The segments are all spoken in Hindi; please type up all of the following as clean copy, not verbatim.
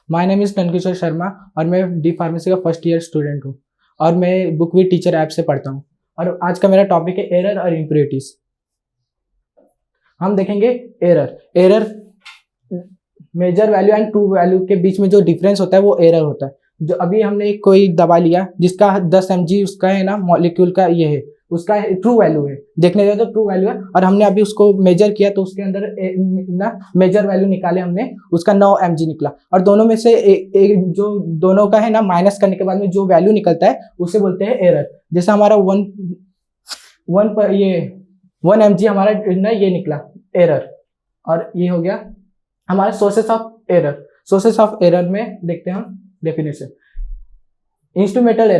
My name is Nandkishore Sharma और मैं डी फार्मेसी का फर्स्ट ईयर स्टूडेंट हूँ और मैं बुक विद टीचर ऐप से पढ़ता हूँ। और आज का मेरा टॉपिक है एरर और इम्प्योरिटीज। हम देखेंगे error measure value and true value के बीच में जो डिफरेंस होता है वो एरर होता है। जो अभी हमने कोई दवा लिया जिसका 10 mg उसका है ना मॉलिक्यूल का ये है, उसका ट्रू वैल्यू है, देखने जाए तो ट्रू वैल्यू है, और हमने अभी उसको मेजर किया तो उसके अंदर ना मेजर वैल्यू निकाले हमने, उसका 9 mg निकला। और दोनों में से जो दोनों का है ना माइनस करने के बाद में जो वैल्यू निकलता है उसे बोलते हैं एरर। जैसे हमारा 1 mg हमारा ना ये निकला एरर, और ये हो गया हमारे sources of error. Sources of error में देखते हैं हम डेफिनेशन। इंस्ट्रूमेंटल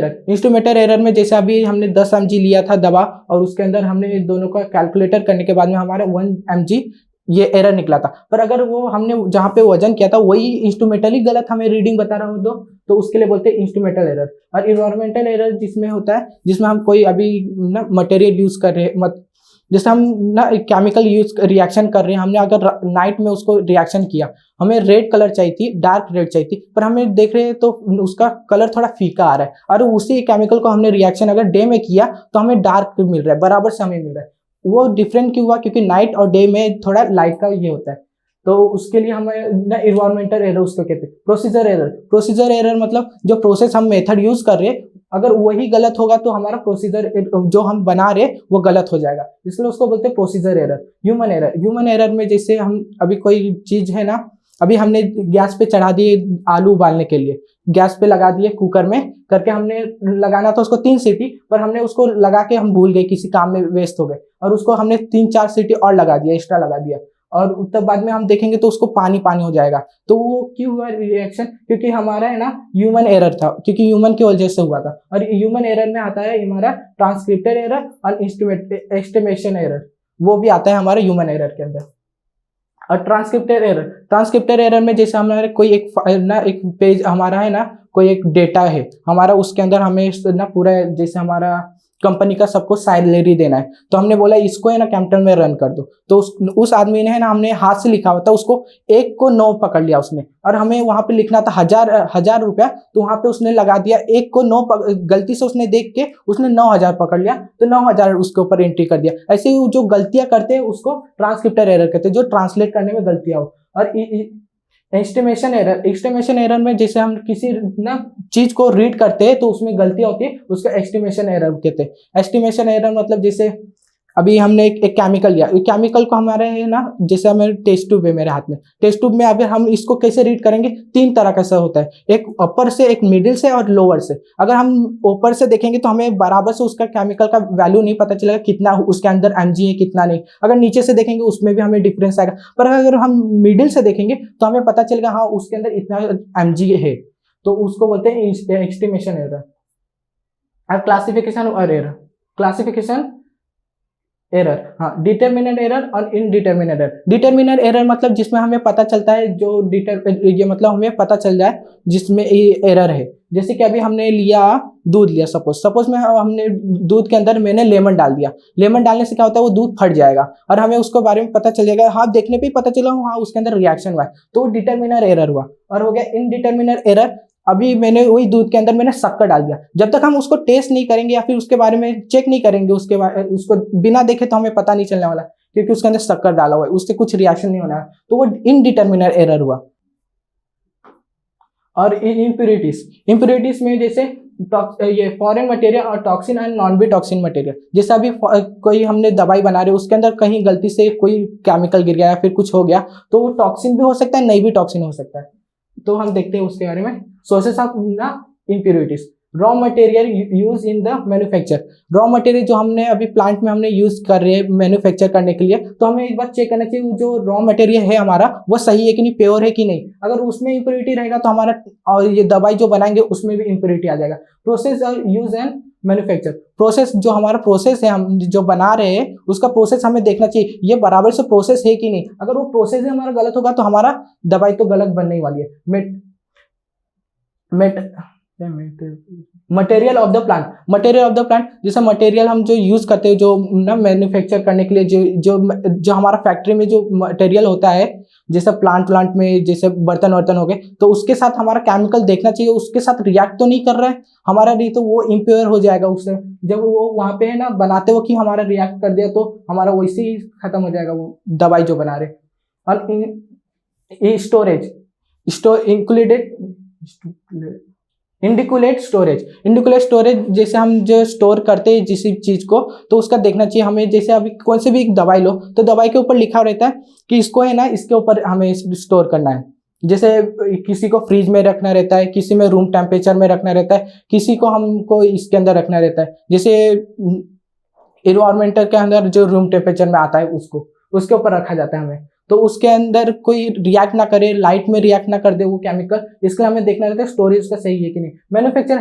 एरर में जैसे अभी हमने 10 mg लिया था दवा और उसके अंदर हमने दोनों का कैलकुलेटर करने के बाद में हमारा 1 mg ये एरर निकला था। पर अगर वो हमने जहाँ पे वजन किया था वही इंस्ट्रूमेंटली गलत हमें रीडिंग बता रहा हो तो उसके लिए बोलते हैं इंस्ट्रूमेंटल एरर। और इन्वायरमेंटल एरर जिसमें होता है जिसमें हम कोई अभी ना मटेरियल यूज कर रहे हैं, जैसे हम ना केमिकल यूज रिएक्शन कर रहे हैं, हमने अगर नाइट में उसको रिएक्शन किया, हमें रेड कलर चाहिए थी, डार्क रेड चाहिए थी, पर हमें देख रहे हैं तो उसका कलर थोड़ा फीका आ रहा है, और उसी केमिकल को हमने रिएक्शन अगर डे में किया तो हमें डार्क मिल रहा है, बराबर से हमें मिल रहा है। वो डिफरेंट क्यों हुआ? क्योंकि नाइट और डे में थोड़ा लाइट का ये होता है, तो उसके लिए हमें ना इन्वायरमेंटल एरर उसको कहते हैं। प्रोसीजर एरर मतलब जो प्रोसेस हम मेथड यूज कर रहे हैं अगर वही गलत होगा तो हमारा प्रोसीजर जो हम बना रहे वो गलत हो जाएगा, इसलिए उसको बोलते हैं प्रोसीजर एरर। ह्यूमन एरर में जैसे हम अभी कोई चीज है ना, अभी हमने गैस पे चढ़ा दिए आलू उबालने के लिए, गैस पे लगा दिए कुकर में करके, हमने लगाना था उसको 3 सीटी, पर हमने उसको लगा के हम भूल गए, किसी काम में वेस्ट हो गए, और उसको हमने 3-4 सीटी और लगा दिया, एक्स्ट्रा लगा दिया, और तब बाद में हम देखेंगे तो उसको पानी पानी हो जाएगा। तो वो क्यों हुआ रिएक्शन? क्योंकि हमारा है ना ह्यूमन एरर था, क्योंकि ह्यूमन की वजह से हुआ था। और ह्यूमन एरर में आता है हमारा ट्रांसक्रिप्टर एरर और एस्टिमेशन एरर, वो भी आता है हमारे ह्यूमन एरर के अंदर। और ट्रांसक्रिप्टर एरर में जैसे हमारे कोई एक पेज हमारा है ना, कोई एक डेटा है हमारा, उसके अंदर हमें ना पूरा जैसे हमारा कंपनी का सबको सैलरी देना है, तो हमने बोला इसको है ना कैपिटल में रन कर दो, तो उस आदमी ने है ना, हमने हाथ से लिखा हुआ था, उसको 1 को 9 पकड़ लिया उसने, और हमें वहां पे लिखना था 1000 रुपया, तो वहां पे उसने लगा दिया 1 को 9, गलती से उसने देख के उसने 9000 पकड़ लिया, तो 9000 उसके ऊपर एंट्री कर दिया। ऐसे जो गलतियां करते हैं उसको ट्रांसक्रिप्टर एरर कहते हैं, जो ट्रांसलेट करने में गलतियां हो। और एस्टिमेशन एरर में जैसे हम किसी ना चीज को रीड करते हैं तो उसमें गलतियां होती है, उसका एस्टिमेशन एरर कहते हैं। एस्टिमेशन एरर मतलब जैसे अभी हमने एक केमिकल लिया, केमिकल को हमारे है ना, जैसे हमें टेस्ट ट्यूब है मेरे हाथ में, टेस्ट ट्यूब में अगर हम इसको कैसे रीड करेंगे, 3 तरह का होता है, एक अपर से, एक मिडिल से और लोअर से। अगर हम ऊपर से देखेंगे तो हमें बराबर से उसका केमिकल का वैल्यू नहीं पता चलेगा, कितना उसके अंदर mg है कितना नहीं। अगर नीचे से देखेंगे उसमें भी हमें डिफरेंस आएगा, पर अगर हम मिडिल से देखेंगे तो हमें पता चलेगा हाँ उसके अंदर इतना mg है, तो उसको बोलते हैं एस्टिमेशन एरर। और क्लासिफिकेशन एरर, हाँ, डिटरमिनेंट एरर और इनडिटरमिनेंट एरर। डिटरमिनेंट एरर मतलब जिसमें हमें पता चलता है ये मतलब हमें पता चल जाए जिसमें ये एरर है। जैसे कि अभी हमने दूध लिया, सपोज में हमने दूध के अंदर मैंने लेमन डाल दिया, लेमन डालने से क्या होता है वो दूध फट जाएगा, और हमें उसके बारे में पता चल जाएगा, हाँ देखने पे ही पता चला हाँ उसके अंदर रिएक्शन हुआ है, तो डिटरमिनर एरर हुआ। और हो गया इनडिटरमिनर एरर, अभी मैंने वही दूध के अंदर मैंने शक्कर डाल दिया, जब तक हम उसको टेस्ट नहीं करेंगे या फिर उसके बारे में चेक नहीं करेंगे, उसको बिना देखे तो हमें पता नहीं चलने वाला, क्योंकि उसके अंदर शक्कर डाला हुआ है, उससे कुछ रिएक्शन नहीं होना है, तो वो इनडिटरमिनर एरर हुआ। और इम्प्योरिटीज में जैसे ये फॉरेन मटेरियल और toxin and non B toxin material. जैसे अभी कोई हमने दवाई बना रहे उसके अंदर कहीं गलती से कोई केमिकल गिर गया या फिर कुछ हो गया, तो वो टॉक्सिन भी हो सकता है, नहीं भी टॉक्सिन हो सकता है, तो हम देखते हैं उसके बारे में। सोर्सेस ऑफ ना impurities, raw material use in the manufacture. Raw material जो हमने अभी प्लांट में हमने यूज कर रहे हैं मैन्युफैक्चर करने के लिए, तो हमें एक बार चेक करना चाहिए जो रॉ मटेरियल है हमारा वो सही है कि नहीं, प्योर है कि नहीं। अगर उसमें इम्प्योरिटी रहेगा तो हमारा और ये दवाई जो बनाएंगे उसमें भी इम्प्योरिटी आ जाएगा। प्रोसेस और यूज एंड मैन्युफैक्चर, प्रोसेस जो हमारा प्रोसेस है हम जो बना रहे हैं उसका प्रोसेस हमें देखना चाहिए ये बराबर से प्रोसेस है कि नहीं। अगर वो प्रोसेस हमारा गलत होगा तो हमारा दवाई तो गलत बनने ही वाली है। मटेरियल ऑफ द प्लांट, जैसे मटेरियल हम जो यूज करते हैं जो ना मैन्युफैक्चर करने के लिए जो हमारा फैक्ट्री में जो मटेरियल होता है जैसे प्लांट में जैसे बर्तन वर्तन हो गए, तो उसके साथ हमारा केमिकल देखना चाहिए उसके साथ रिएक्ट तो नहीं कर रहा है हमारा, नहीं तो वो इम्प्योर हो जाएगा उससे। जब वो वहाँ पे है ना बनाते हो कि हमारा रिएक्ट कर दिया तो हमारा वैसे ही खत्म हो जाएगा वो दवाई जो बना रहे। और स्टोरेज इंक्लूडेड इंडिकुलेट स्टोरेज जैसे हम जो स्टोर करते हैं जिस चीज को, तो उसका देखना चाहिए हमें। जैसे अभी कौन से भी एक दवाई लो तो दवाई के ऊपर लिखा रहता है कि इसको है ना इसके ऊपर हमें स्टोर करना है। जैसे किसी को फ्रिज में रखना रहता है, किसी में रूम टेम्परेचर में रखना रहता है, किसी को हमको इसके अंदर रखना रहता है। जैसे इन्वायरमेंटल के अंदर जो रूम टेम्परेचर में आता है उसको उसके ऊपर रखा जाता है हमें, तो उसके अंदर कोई रिएक्ट ना करे, लाइट में रिएक्ट ना कर दे वो केमिकल, इसके लिए हमें देखना रहता है स्टोरेज उसका सही है कि नहीं। मैन्युफैक्चर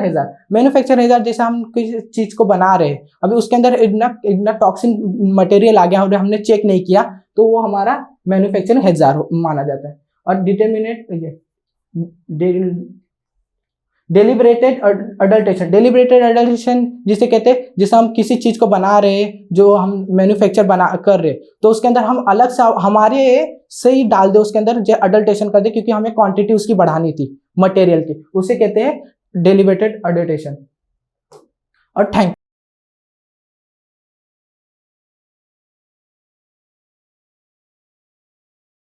हैजार्ड जैसे हम किसी चीज को बना रहे हैं, अभी उसके अंदर इतना टॉक्सिन मटेरियल आ गया और हमने चेक नहीं किया तो वो हमारा मैन्युफैक्चरिंग हैजार्ड माना जाता है। और डेलिब्रेटेड अडल्ट्रेशन जिसे कहते हैं, जैसे हम किसी चीज को बना रहे हैं जो हम मैन्युफैक्चर बना कर रहे तो उसके अंदर हम अलग से हमारे से ही डाल दे उसके अंदर जो अडल्ट्रेशन कर दे, क्योंकि हमें क्वांटिटी उसकी बढ़ानी थी मटेरियल की, उसे कहते हैं डेलिब्रेटेड अडल्ट्रेशन। और थैंक